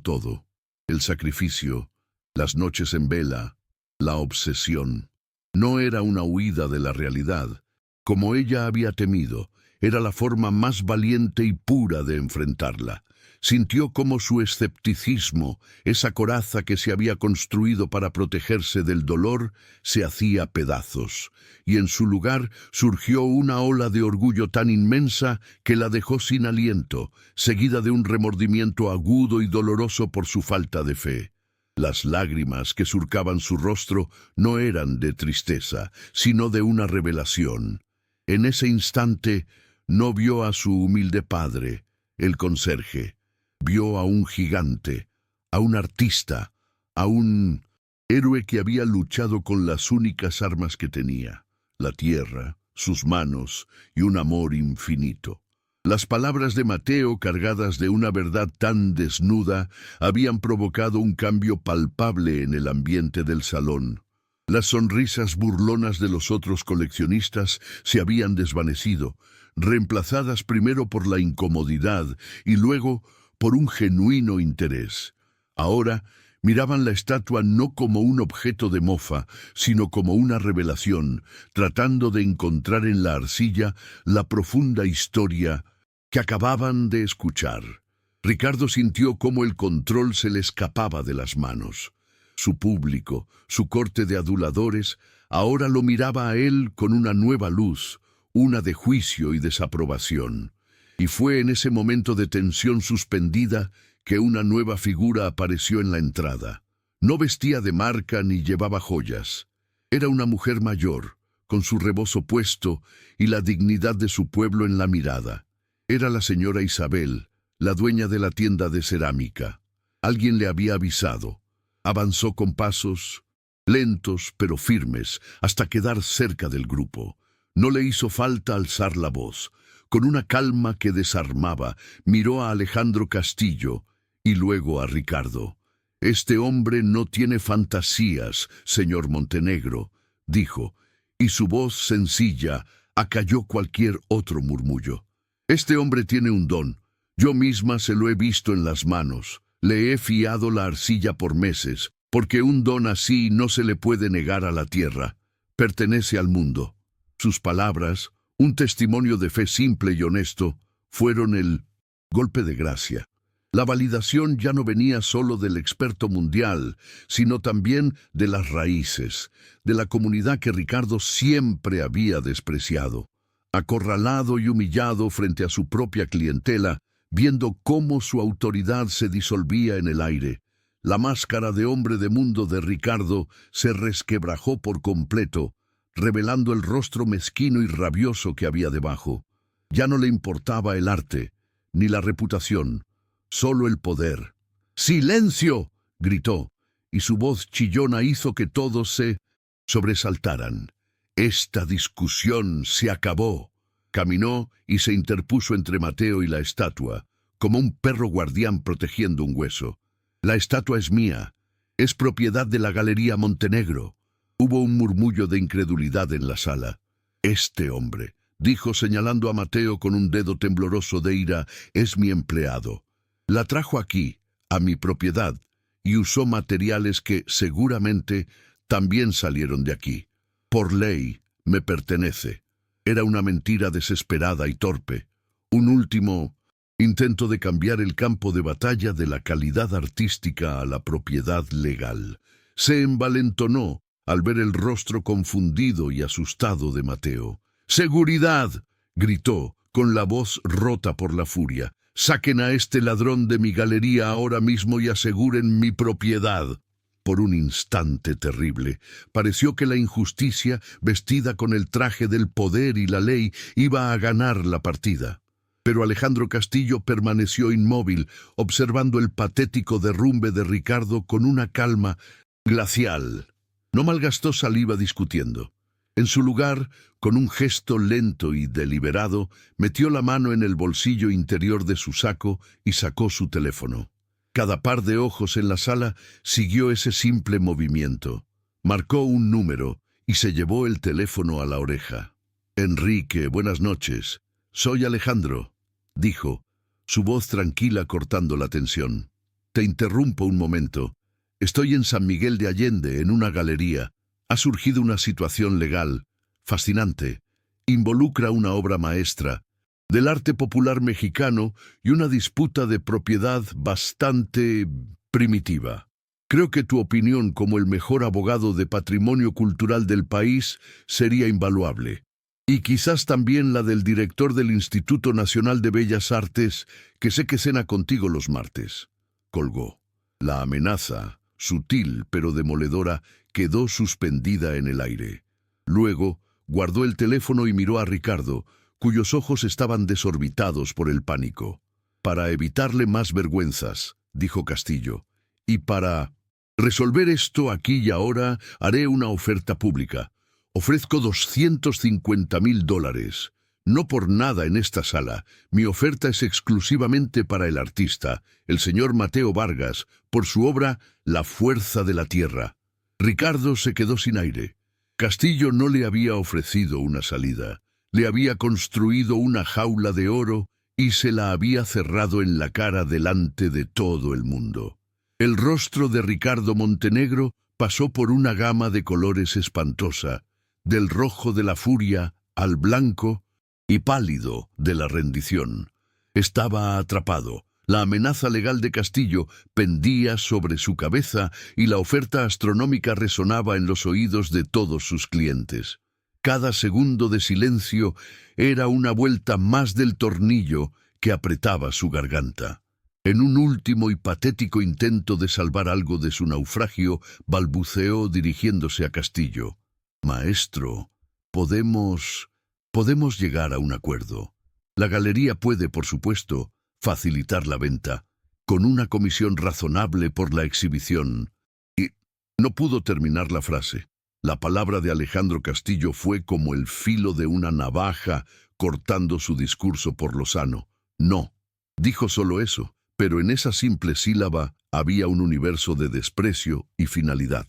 todo, el sacrificio, las noches en vela, la obsesión. No era una huida de la realidad, como ella había temido. Era la forma más valiente y pura de enfrentarla. Sintió cómo su escepticismo, esa coraza que se había construido para protegerse del dolor, se hacía pedazos, y en su lugar surgió una ola de orgullo tan inmensa que la dejó sin aliento, seguida de un remordimiento agudo y doloroso por su falta de fe. Las lágrimas que surcaban su rostro no eran de tristeza, sino de una revelación. En ese instante, no vio a su humilde padre, el conserje. Vio a un gigante, a un artista, a un héroe que había luchado con las únicas armas que tenía, la tierra, sus manos y un amor infinito. Las palabras de Mateo, cargadas de una verdad tan desnuda, habían provocado un cambio palpable en el ambiente del salón. Las sonrisas burlonas de los otros coleccionistas se habían desvanecido, reemplazadas primero por la incomodidad y luego por un genuino interés. Ahora miraban la estatua no como un objeto de mofa, sino como una revelación, tratando de encontrar en la arcilla la profunda historia que acababan de escuchar. Ricardo sintió cómo el control se le escapaba de las manos. Su público, su corte de aduladores, ahora lo miraba a él con una nueva luz, una de juicio y desaprobación. Y fue en ese momento de tensión suspendida que una nueva figura apareció en la entrada. No vestía de marca ni llevaba joyas. Era una mujer mayor, con su rebozo puesto y la dignidad de su pueblo en la mirada. Era la señora Isabel, la dueña de la tienda de cerámica. Alguien le había avisado. Avanzó con pasos lentos pero firmes hasta quedar cerca del grupo. No le hizo falta alzar la voz. Con una calma que desarmaba, miró a Alejandro Castillo y luego a Ricardo. «Este hombre no tiene fantasías, señor Montenegro», dijo, y su voz sencilla acalló cualquier otro murmullo. «Este hombre tiene un don. Yo misma se lo he visto en las manos. Le he fiado la arcilla por meses, porque un don así no se le puede negar a la tierra. Pertenece al mundo». Sus palabras, un testimonio de fe simple y honesto, fueron el golpe de gracia. La validación ya no venía solo del experto mundial, sino también de las raíces, de la comunidad que Ricardo siempre había despreciado. Acorralado y humillado frente a su propia clientela, viendo cómo su autoridad se disolvía en el aire, la máscara de hombre de mundo de Ricardo se resquebrajó por completo, revelando el rostro mezquino y rabioso que había debajo. Ya no le importaba el arte, ni la reputación, solo el poder. «¡Silencio!», gritó, y su voz chillona hizo que todos se sobresaltaran. «Esta discusión se acabó». Caminó y se interpuso entre Mateo y la estatua, como un perro guardián protegiendo un hueso. «La estatua es mía, es propiedad de la Galería Montenegro». Hubo un murmullo de incredulidad en la sala. «Este hombre», dijo señalando a Mateo con un dedo tembloroso de ira, «es mi empleado. La trajo aquí, a mi propiedad, y usó materiales que, seguramente, también salieron de aquí. Por ley, me pertenece». Era una mentira desesperada y torpe. Un último intento de cambiar el campo de batalla de la calidad artística a la propiedad legal. Se envalentonó al ver el rostro confundido y asustado de Mateo. «¡Seguridad!», gritó, con la voz rota por la furia. «Saquen a este ladrón de mi galería ahora mismo y aseguren mi propiedad». Por un instante terrible, pareció que la injusticia, vestida con el traje del poder y la ley, iba a ganar la partida. Pero Alejandro Castillo permaneció inmóvil, observando el patético derrumbe de Ricardo con una calma glacial. No malgastó saliva discutiendo. En su lugar, con un gesto lento y deliberado, metió la mano en el bolsillo interior de su saco y sacó su teléfono. Cada par de ojos en la sala siguió ese simple movimiento. Marcó un número y se llevó el teléfono a la oreja. «Enrique, buenas noches. Soy Alejandro», dijo, su voz tranquila cortando la tensión. «Te interrumpo un momento. Estoy en San Miguel de Allende, en una galería. Ha surgido una situación legal, fascinante. Involucra una obra maestra del arte popular mexicano y una disputa de propiedad bastante primitiva. Creo que tu opinión como el mejor abogado de patrimonio cultural del país sería invaluable. Y quizás también la del director del Instituto Nacional de Bellas Artes, que sé que cena contigo los martes». Colgó. La amenaza, sutil pero demoledora, quedó suspendida en el aire. Luego, guardó el teléfono y miró a Ricardo, cuyos ojos estaban desorbitados por el pánico. «Para evitarle más vergüenzas», dijo Castillo, «y para resolver esto aquí y ahora, haré una oferta pública. Ofrezco $250,000, No por nada en esta sala. Mi oferta es exclusivamente para el artista, el señor Mateo Vargas, por su obra La fuerza de la tierra. Ricardo se quedó sin aire. Castillo no le había ofrecido una salida. Le había construido una jaula de oro y se la había cerrado en la cara delante de todo el mundo. El rostro de Ricardo Montenegro pasó por una gama de colores espantosa, del rojo de la furia al blanco y pálido de la rendición. Estaba atrapado. La amenaza legal de Castillo pendía sobre su cabeza y la oferta astronómica resonaba en los oídos de todos sus clientes. Cada segundo de silencio era una vuelta más del tornillo que apretaba su garganta. En un último y patético intento de salvar algo de su naufragio, balbuceó dirigiéndose a Castillo. «Maestro, podemos llegar a un acuerdo. La galería puede, por supuesto, facilitar la venta, con una comisión razonable por la exhibición». Y no pudo terminar la frase. La palabra de Alejandro Castillo fue como el filo de una navaja cortando su discurso por lo sano. No, dijo solo eso, pero en esa simple sílaba había un universo de desprecio y finalidad.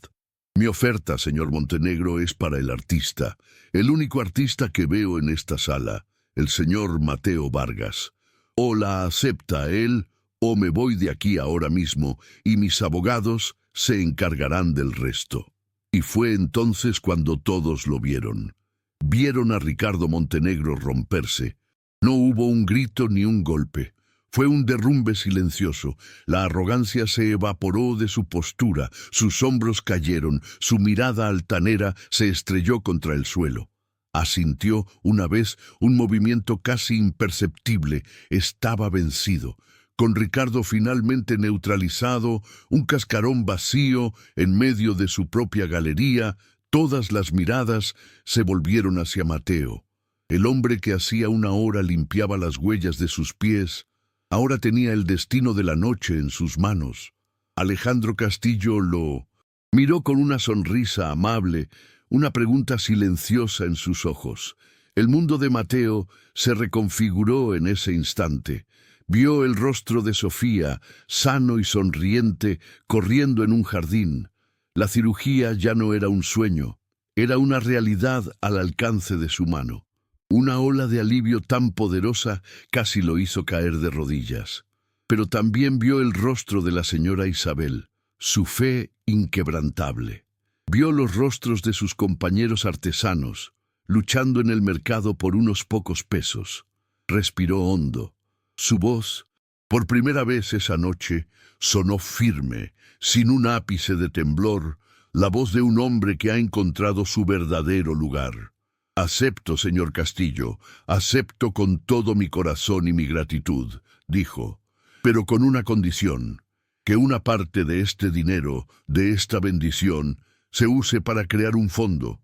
Mi oferta, señor Montenegro, es para el artista, el único artista que veo en esta sala, el señor Mateo Vargas. O la acepta él, o me voy de aquí ahora mismo, y mis abogados se encargarán del resto. Y fue entonces cuando todos lo vieron. Vieron a Ricardo Montenegro romperse. No hubo un grito ni un golpe. Fue un derrumbe silencioso. La arrogancia se evaporó de su postura, sus hombros cayeron, su mirada altanera se estrelló contra el suelo. Asintió una vez un movimiento casi imperceptible. Estaba vencido. Con Ricardo finalmente neutralizado, un cascarón vacío en medio de su propia galería, todas las miradas se volvieron hacia Mateo. El hombre que hacía una hora limpiaba las huellas de sus pies, ahora tenía el destino de la noche en sus manos. Alejandro Castillo lo miró con una sonrisa amable, una pregunta silenciosa en sus ojos. El mundo de Mateo se reconfiguró en ese instante. Vio el rostro de Sofía, sano y sonriente, corriendo en un jardín. La cirugía ya no era un sueño, era una realidad al alcance de su mano. Una ola de alivio tan poderosa casi lo hizo caer de rodillas. Pero también vio el rostro de la señora Isabel, su fe inquebrantable. Vio los rostros de sus compañeros artesanos, luchando en el mercado por unos pocos pesos. Respiró hondo. Su voz, por primera vez esa noche, sonó firme, sin un ápice de temblor, la voz de un hombre que ha encontrado su verdadero lugar. «Acepto, señor Castillo, acepto con todo mi corazón y mi gratitud», dijo, «pero con una condición, que una parte de este dinero, de esta bendición, se use para crear un fondo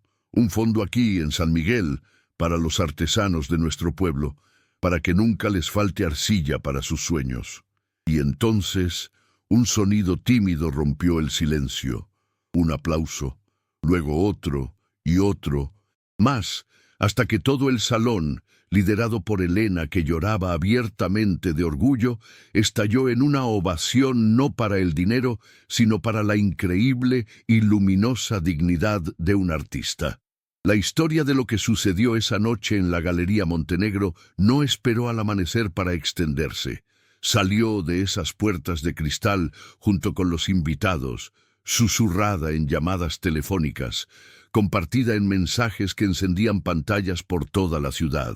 aquí en San Miguel, para los artesanos de nuestro pueblo, para que nunca les falte arcilla para sus sueños». Y entonces, un sonido tímido rompió el silencio. Un aplauso, luego otro y otro, más, hasta que todo el salón, liderado por Elena, que lloraba abiertamente de orgullo, estalló en una ovación no para el dinero, sino para la increíble y luminosa dignidad de un artista. La historia de lo que sucedió esa noche en la Galería Montenegro no esperó al amanecer para extenderse. Salió de esas puertas de cristal junto con los invitados, susurrada en llamadas telefónicas, compartida en mensajes que encendían pantallas por toda la ciudad.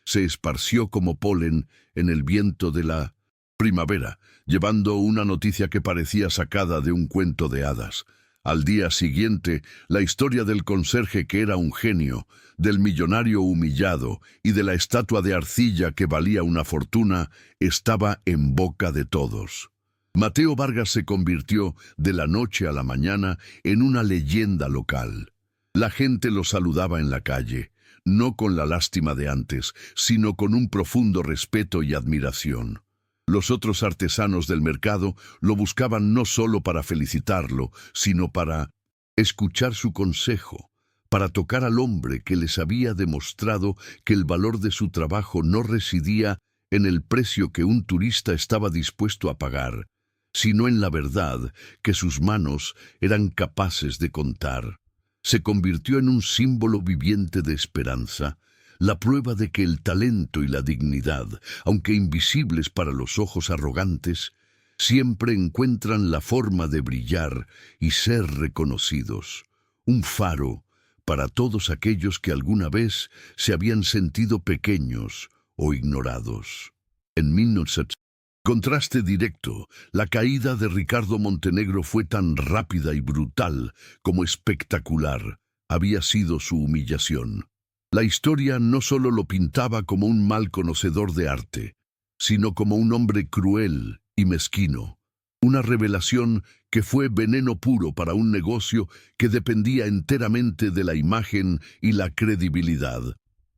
Se esparció como polen en el viento de la primavera, llevando una noticia que parecía sacada de un cuento de hadas. Al día siguiente, la historia del conserje que era un genio, del millonario humillado y de la estatua de arcilla que valía una fortuna, estaba en boca de todos. Mateo Vargas se convirtió, de la noche a la mañana, en una leyenda local. La gente lo saludaba en la calle, no con la lástima de antes, sino con un profundo respeto y admiración. Los otros artesanos del mercado lo buscaban no solo para felicitarlo, sino para escuchar su consejo, para tocar al hombre que les había demostrado que el valor de su trabajo no residía en el precio que un turista estaba dispuesto a pagar, sino en la verdad que sus manos eran capaces de contar. Se convirtió en un símbolo viviente de esperanza, la prueba de que el talento y la dignidad, aunque invisibles para los ojos arrogantes, siempre encuentran la forma de brillar y ser reconocidos. Un faro para todos aquellos que alguna vez se habían sentido pequeños o ignorados. En 1900, contraste directo, la caída de Ricardo Montenegro fue tan rápida y brutal como espectacular había sido su humillación. La historia no solo lo pintaba como un mal conocedor de arte, sino como un hombre cruel y mezquino. Una revelación que fue veneno puro para un negocio que dependía enteramente de la imagen y la credibilidad.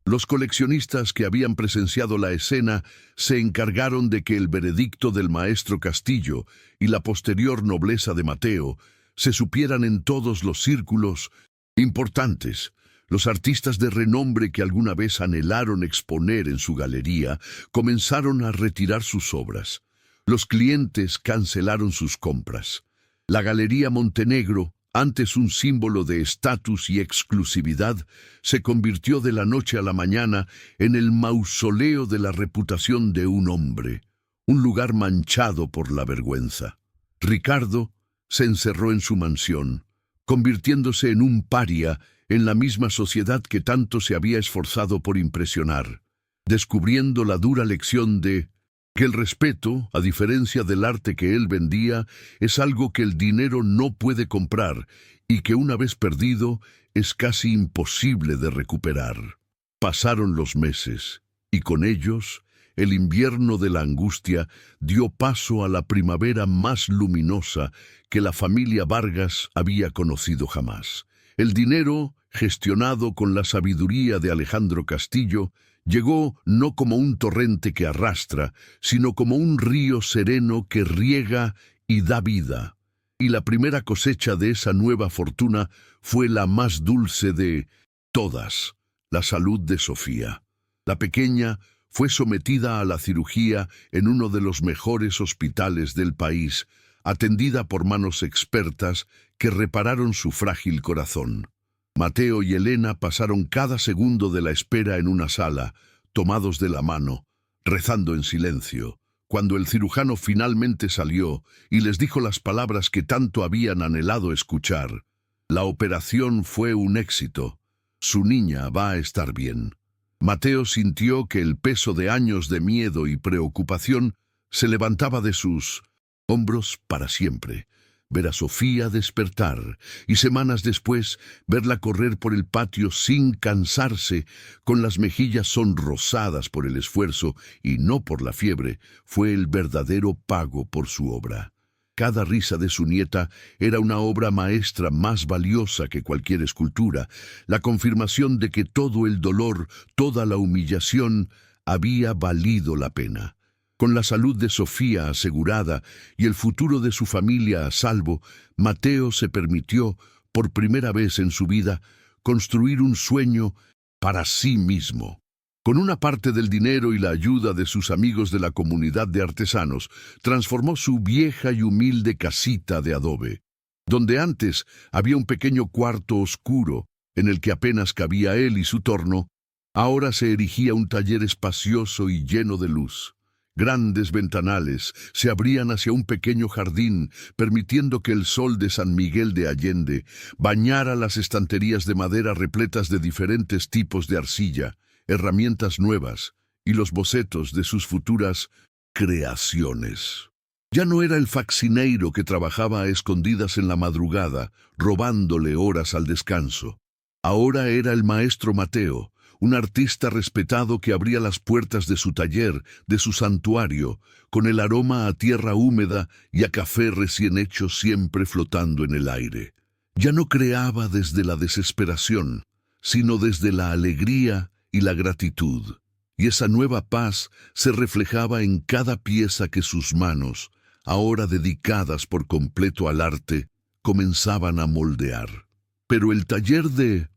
Los coleccionistas que habían presenciado la escena se encargaron de que el veredicto del maestro Castillo y la posterior nobleza de Mateo se supieran en todos los círculos importantes. Los artistas de renombre que alguna vez anhelaron exponer en su galería comenzaron a retirar sus obras. Los clientes cancelaron sus compras. La Galería Montenegro, antes un símbolo de estatus y exclusividad, se convirtió de la noche a la mañana en el mausoleo de la reputación de un hombre, un lugar manchado por la vergüenza. Ricardo se encerró en su mansión, convirtiéndose en un paria en la misma sociedad que tanto se había esforzado por impresionar, descubriendo la dura lección de que el respeto, a diferencia del arte que él vendía, es algo que el dinero no puede comprar y que una vez perdido es casi imposible de recuperar. Pasaron los meses y con ellos el invierno de la angustia dio paso a la primavera más luminosa que la familia Vargas había conocido jamás. El dinero, gestionado con la sabiduría de Alejandro Castillo, llegó no como un torrente que arrastra, sino como un río sereno que riega y da vida. Y la primera cosecha de esa nueva fortuna fue la más dulce de todas, la salud de Sofía. La pequeña fue sometida a la cirugía en uno de los mejores hospitales del país, atendida por manos expertas que repararon su frágil corazón. Mateo y Elena pasaron cada segundo de la espera en una sala, tomados de la mano, rezando en silencio, cuando el cirujano finalmente salió y les dijo las palabras que tanto habían anhelado escuchar. La operación fue un éxito. Su niña va a estar bien. Mateo sintió que el peso de años de miedo y preocupación se levantaba de sus hombros para siempre. Ver a Sofía despertar y semanas después verla correr por el patio sin cansarse, con las mejillas sonrosadas por el esfuerzo y no por la fiebre, fue el verdadero pago por su obra. Cada risa de su nieta era una obra maestra más valiosa que cualquier escultura, la confirmación de que todo el dolor, toda la humillación había valido la pena. Con la salud de Sofía asegurada y el futuro de su familia a salvo, Mateo se permitió, por primera vez en su vida, construir un sueño para sí mismo. Con una parte del dinero y la ayuda de sus amigos de la comunidad de artesanos, transformó su vieja y humilde casita de adobe. Donde antes había un pequeño cuarto oscuro en el que apenas cabía él y su torno, ahora se erigía un taller espacioso y lleno de luz. Grandes ventanales se abrían hacia un pequeño jardín, permitiendo que el sol de San Miguel de Allende bañara las estanterías de madera repletas de diferentes tipos de arcilla, herramientas nuevas y los bocetos de sus futuras creaciones. Ya no era el faxineiro que trabajaba a escondidas en la madrugada, robándole horas al descanso. Ahora era el maestro Mateo, un artista respetado que abría las puertas de su taller, de su santuario, con el aroma a tierra húmeda y a café recién hecho siempre flotando en el aire. Ya no creaba desde la desesperación, sino desde la alegría y la gratitud. Y esa nueva paz se reflejaba en cada pieza que sus manos, ahora dedicadas por completo al arte, comenzaban a moldear. Pero el taller de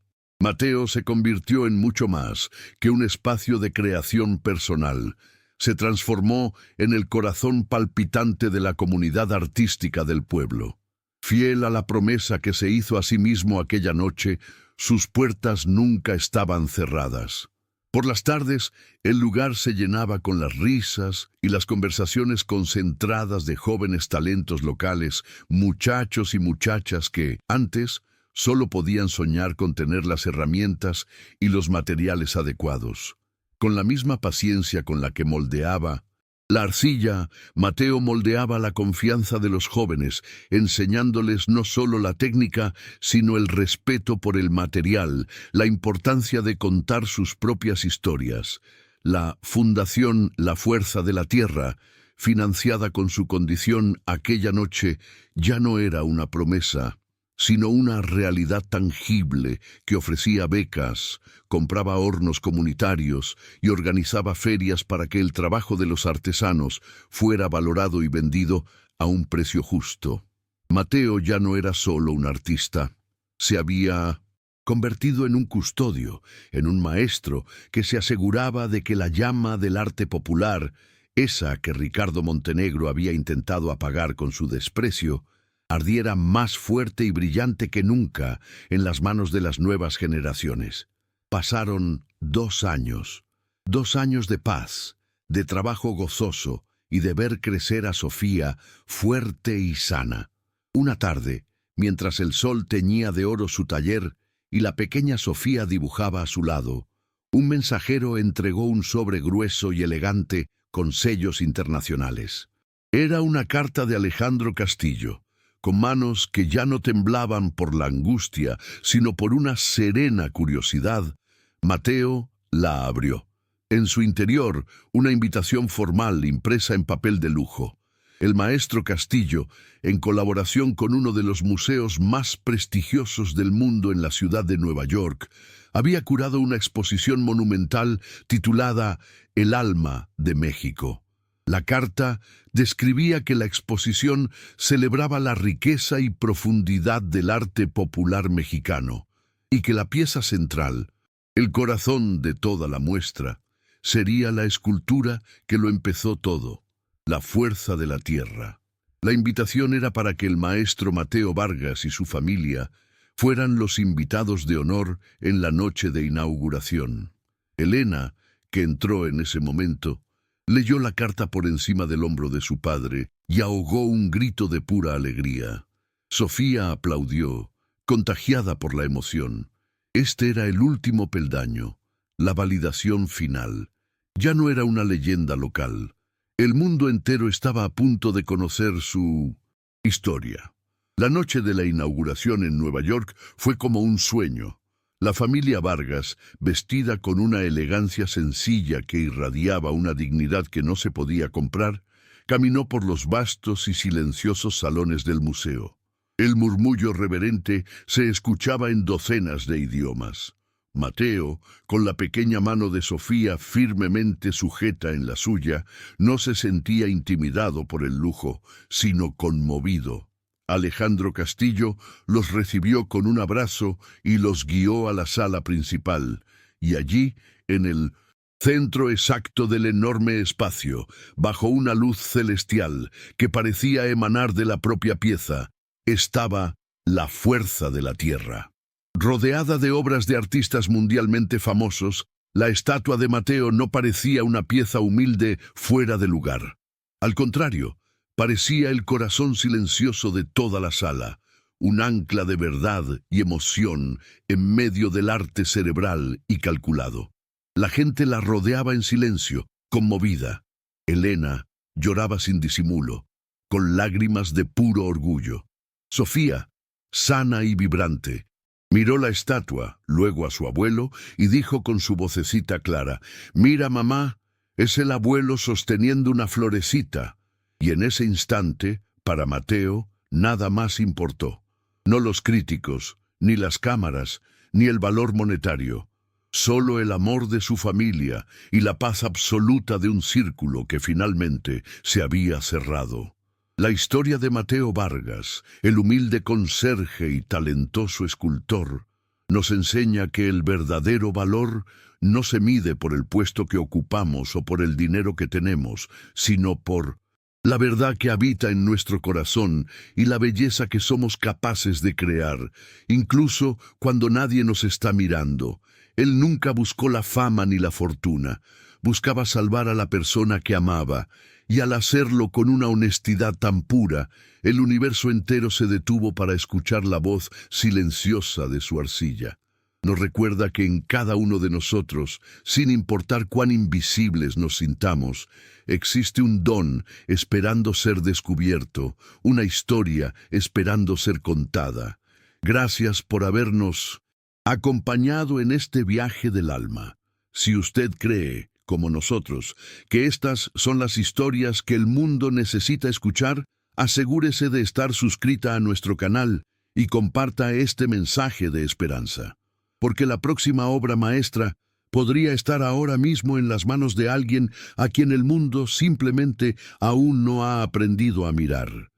Mateo se convirtió en mucho más que un espacio de creación personal. Se transformó en el corazón palpitante de la comunidad artística del pueblo. Fiel a la promesa que se hizo a sí mismo aquella noche, sus puertas nunca estaban cerradas. Por las tardes, el lugar se llenaba con las risas y las conversaciones concentradas de jóvenes talentos locales, muchachos y muchachas que, antes, solo podían soñar con tener las herramientas y los materiales adecuados. Con la misma paciencia con la que moldeaba la arcilla, Mateo moldeaba la confianza de los jóvenes, enseñándoles no solo la técnica, sino el respeto por el material, la importancia de contar sus propias historias. La Fundación La Fuerza de la Tierra, financiada con su condición aquella noche, ya no era una promesa, sino una realidad tangible que ofrecía becas, compraba hornos comunitarios y organizaba ferias para que el trabajo de los artesanos fuera valorado y vendido a un precio justo. Mateo ya no era solo un artista, se había convertido en un custodio, en un maestro que se aseguraba de que la llama del arte popular, esa que Ricardo Montenegro había intentado apagar con su desprecio, ardiera más fuerte y brillante que nunca en las manos de las nuevas generaciones. Pasaron 2 años, 2 años de paz, de trabajo gozoso y de ver crecer a Sofía fuerte y sana. Una tarde, mientras el sol teñía de oro su taller y la pequeña Sofía dibujaba a su lado, un mensajero entregó un sobre grueso y elegante con sellos internacionales. Era una carta de Alejandro Castillo, con manos que ya no temblaban por la angustia, sino por una serena curiosidad. Mateo la abrió. En su interior, una invitación formal impresa en papel de lujo. El maestro Castillo, en colaboración con uno de los museos más prestigiosos del mundo en la ciudad de Nueva York, había curado una exposición monumental titulada El alma de México. La carta describía que la exposición celebraba la riqueza y profundidad del arte popular mexicano, y que la pieza central, el corazón de toda la muestra, sería la escultura que lo empezó todo, La Fuerza de la Tierra. La invitación era para que el maestro Mateo Vargas y su familia fueran los invitados de honor en la noche de inauguración. Elena, que entró en ese momento, leyó la carta por encima del hombro de su padre y ahogó un grito de pura alegría. Sofía aplaudió, contagiada por la emoción. Este era el último peldaño, la validación final. Ya no era una leyenda local. El mundo entero estaba a punto de conocer su historia. La noche de la inauguración en Nueva York fue como un sueño. La familia Vargas, vestida con una elegancia sencilla que irradiaba una dignidad que no se podía comprar, caminó por los vastos y silenciosos salones del museo. El murmullo reverente se escuchaba en docenas de idiomas. Mateo, con la pequeña mano de Sofía firmemente sujeta en la suya, no se sentía intimidado por el lujo, sino conmovido. Alejandro Castillo los recibió con un abrazo y los guió a la sala principal, y allí, en el centro exacto del enorme espacio, bajo una luz celestial que parecía emanar de la propia pieza, estaba la fuerza de la Tierra. Rodeada de obras de artistas mundialmente famosos, la estatua de Mateo no parecía una pieza humilde fuera de lugar. Al contrario, parecía el corazón silencioso de toda la sala, un ancla de verdad y emoción en medio del arte cerebral y calculado. La gente la rodeaba en silencio, conmovida. Elena lloraba sin disimulo, con lágrimas de puro orgullo. Sofía, sana y vibrante, miró la estatua, luego a su abuelo, y dijo con su vocecita clara: «Mira, mamá, es el abuelo sosteniendo una florecita». Y en ese instante, para Mateo, nada más importó. No los críticos, ni las cámaras, ni el valor monetario. Solo el amor de su familia y la paz absoluta de un círculo que finalmente se había cerrado. La historia de Mateo Vargas, el humilde conserje y talentoso escultor, Nos enseña que el verdadero valor no se mide por el puesto que ocupamos o por el dinero que tenemos, sino por la verdad que habita en nuestro corazón y la belleza que somos capaces de crear, incluso cuando nadie nos está mirando. Él nunca buscó la fama ni la fortuna, buscaba salvar a la persona que amaba, y al hacerlo con una honestidad tan pura, el universo entero se detuvo para escuchar la voz silenciosa de su arcilla. Nos recuerda que en cada uno de nosotros, sin importar cuán invisibles nos sintamos, existe un don esperando ser descubierto, una historia esperando ser contada. Gracias por habernos acompañado en este viaje del alma. Si usted cree, como nosotros, que estas son las historias que el mundo necesita escuchar, asegúrese de estar suscrita a nuestro canal y comparta este mensaje de esperanza. Porque la próxima obra maestra podría estar ahora mismo en las manos de alguien a quien el mundo simplemente aún no ha aprendido a mirar.